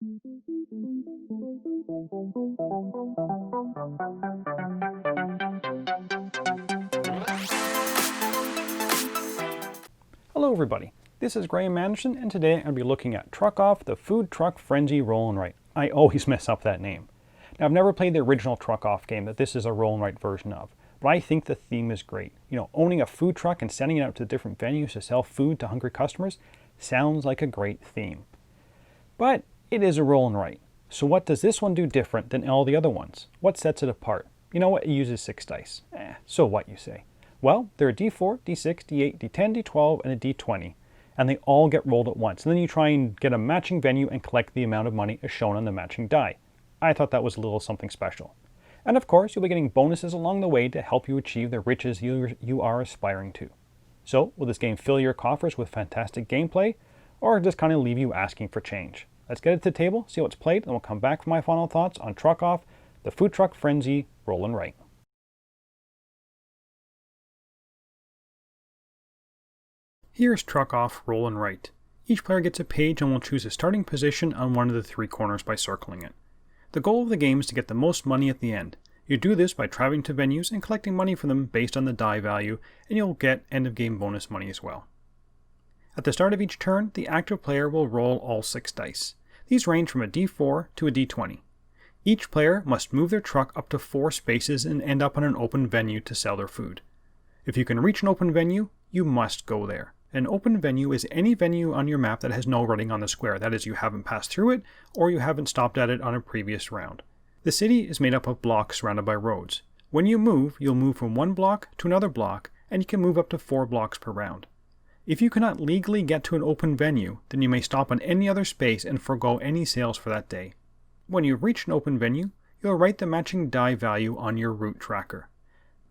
Hello everybody, this is Graeme Anderson, and today I'm going to be looking at Truck Off, the Food Truck Frenzy Roll and Write. I always mess up that name. Now I've never played the original Truck Off game that this is a roll and write version of, but I think the theme is great. You know, owning a food truck and sending it out to different venues to sell food to hungry customers sounds like a great theme. But it is a roll and write. So what does this one do different than all the other ones? What sets it apart? You know what, it uses 6 dice. So what, you say? Well, there are D4, D6, D8, D10, D12, and a D20, and they all get rolled at once. And then you try and get a matching venue and collect the amount of money as shown on the matching die. I thought that was a little something special. And of course, you'll be getting bonuses along the way to help you achieve the riches you are aspiring to. So, will this game fill your coffers with fantastic gameplay, or just kind of leave you asking for change? Let's get it to the table, see how it's played, and we'll come back for my final thoughts on Truck Off, the Food Truck Frenzy Roll and Write. Here's Truck Off, Roll and Write. Each player gets a page and will choose a starting position on one of the 3 corners by circling it. The goal of the game is to get the most money at the end. You do this by traveling to venues and collecting money from them based on the die value, and you'll get end of game bonus money as well. At the start of each turn, the active player will roll all 6 dice. These range from a D4 to a D20. Each player must move their truck up to 4 spaces and end up on an open venue to sell their food. If you can reach an open venue, you must go there. An open venue is any venue on your map that has no writing on the square. That is, you haven't passed through it, or you haven't stopped at it on a previous round. The city is made up of blocks surrounded by roads. When you move, you'll move from one block to another block, and you can move up to 4 blocks per round. If you cannot legally get to an open venue, then you may stop on any other space and forego any sales for that day. When you reach an open venue, you'll write the matching die value on your route tracker.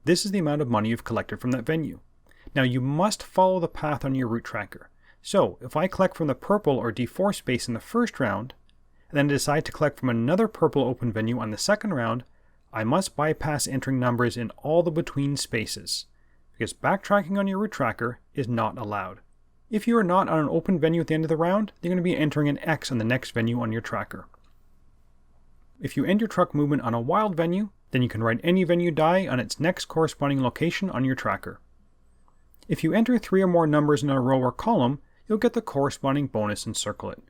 This is the amount of money you've collected from that venue. Now you must follow the path on your route tracker. So if I collect from the purple or D4 space in the first round, and then decide to collect from another purple open venue on the second round, I must bypass entering numbers in all the between spaces, because backtracking on your route tracker is not allowed. If you are not on an open venue at the end of the round, you're going to be entering an X on the next venue on your tracker. If you end your truck movement on a wild venue, then you can write any venue die on its next corresponding location on your tracker. If you enter 3 or more numbers in a row or column, you'll get the corresponding bonus and circle it.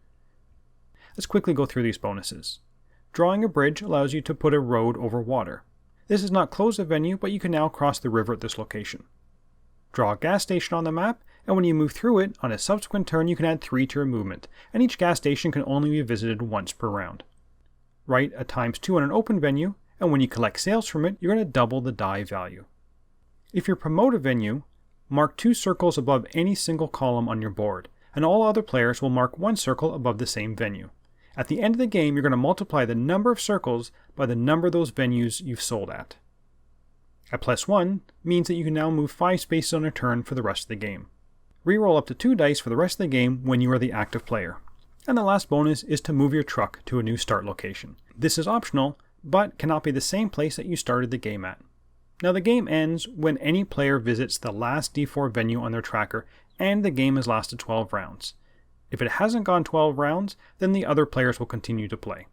Let's quickly go through these bonuses. Drawing a bridge allows you to put a road over water. This does not close the venue, but you can now cross the river at this location. Draw a gas station on the map, and when you move through it, on a subsequent turn you can add 3 to your movement, and each gas station can only be visited once per round. Write a ×2 on an open venue, and when you collect sales from it, you're going to double the die value. If you promote a venue, mark 2 circles above any single column on your board, and all other players will mark 1 circle above the same venue. At the end of the game, you're going to multiply the number of circles by the number of those venues you've sold at. At +1 means that you can now move 5 spaces on a turn for the rest of the game. Reroll up to 2 dice for the rest of the game when you are the active player. And the last bonus is to move your truck to a new start location. This is optional, but cannot be the same place that you started the game at. Now the game ends when any player visits the last D4 venue on their tracker and the game has lasted 12 rounds. If it hasn't gone 12 rounds, then the other players will continue to play.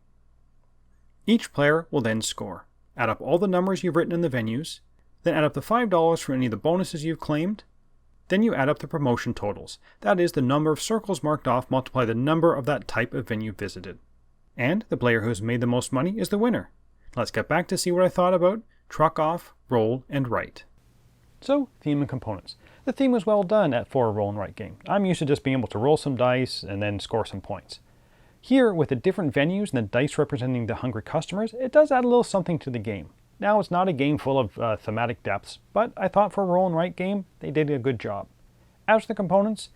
Each player will then score. Add up all the numbers you've written in the venues, then add up the $5 for any of the bonuses you've claimed, then you add up the promotion totals. That is the number of circles marked off multiply the number of that type of venue visited. And the player who has made the most money is the winner. Let's get back to see what I thought about Truck Off, Roll and Write. So, theme and components. The theme was well done for a roll and write game. I'm used to just being able to roll some dice and then score some points. Here, with the different venues and the dice representing the hungry customers, it does add a little something to the game. Now, it's not a game full of thematic depths, but I thought for a roll and write game, they did a good job. As for the components,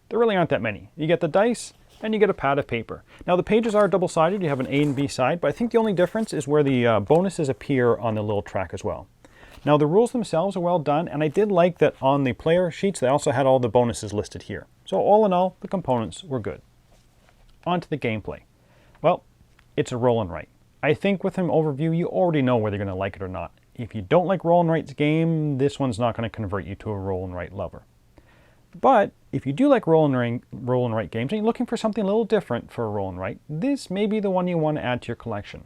there really aren't that many. You get the dice, and you get a pad of paper. Now, the pages are double-sided. You have an A and B side, but I think the only difference is where the bonuses appear on the little track as well. Now, the rules themselves are well done, and I did like that on the player sheets, they also had all the bonuses listed here. So all in all, the components were good. On to the gameplay. Well, it's a roll and write. I think with an overview, you already know whether you're going to like it or not. If you don't like roll and write's game, this one's not going to convert you to a roll and write lover. But if you do like roll and write games and you're looking for something a little different for a roll and write, this may be the one you want to add to your collection.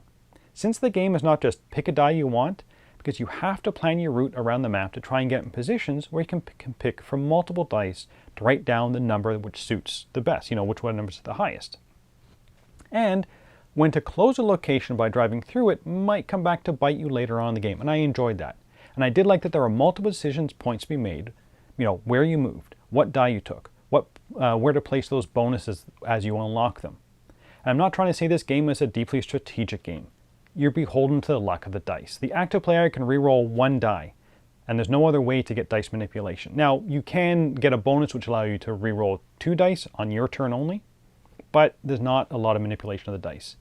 Since the game is not just pick a die you want, because you have to plan your route around the map to try and get in positions where you can pick from multiple dice to write down the number which suits the best, which one number is the highest. And when to close a location by driving through it might come back to bite you later on in the game, and I enjoyed that. And I did like that there were multiple decisions points to be made, where you moved, what die you took, where to place those bonuses as you unlock them. And I'm not trying to say this game is a deeply strategic game. You're beholden to the luck of the dice. The active player can reroll one die, and there's no other way to get dice manipulation. Now, you can get a bonus which allows you to reroll 2 dice on your turn only, but there's not a lot of manipulation of the dice.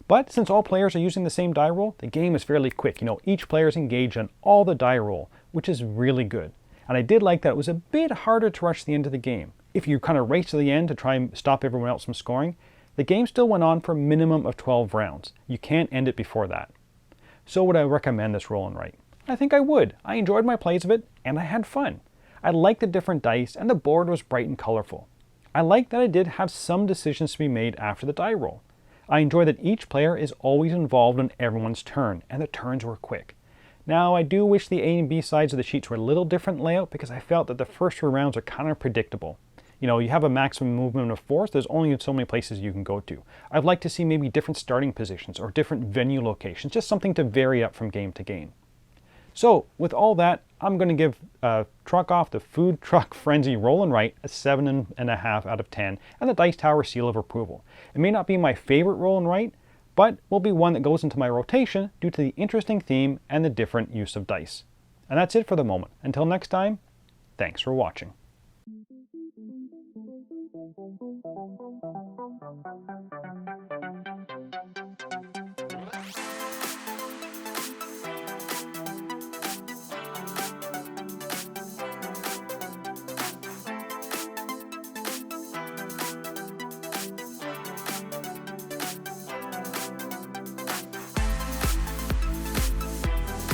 But since all players are using the same die roll, the game is fairly quick. Each player is engaged on all the die roll, which is really good. And I did like that it was a bit harder to rush the end of the game. If you kind of race to the end to try and stop everyone else from scoring, the game still went on for a minimum of 12 rounds. You can't end it before that. So would I recommend this roll and write? I think I would. I enjoyed my plays of it, and I had fun. I liked the different dice, and the board was bright and colorful. I liked that I did have some decisions to be made after the die roll. I enjoy that each player is always involved on everyone's turn, and the turns were quick. Now, I do wish the A and B sides of the sheets were a little different layout because I felt that the first 3 rounds are kind of predictable. You have a maximum movement of 4, so there's only so many places you can go to. I'd like to see maybe different starting positions or different venue locations, just something to vary up from game to game. So, with all that, I'm going to give Truck Off the Food Truck Frenzy Roll and Write a 7.5 out of 10 and the Dice Tower seal of approval. It may not be my favorite roll and write, but will be one that goes into my rotation due to the interesting theme and the different use of dice. And that's it for the moment. Until next time, thanks for watching.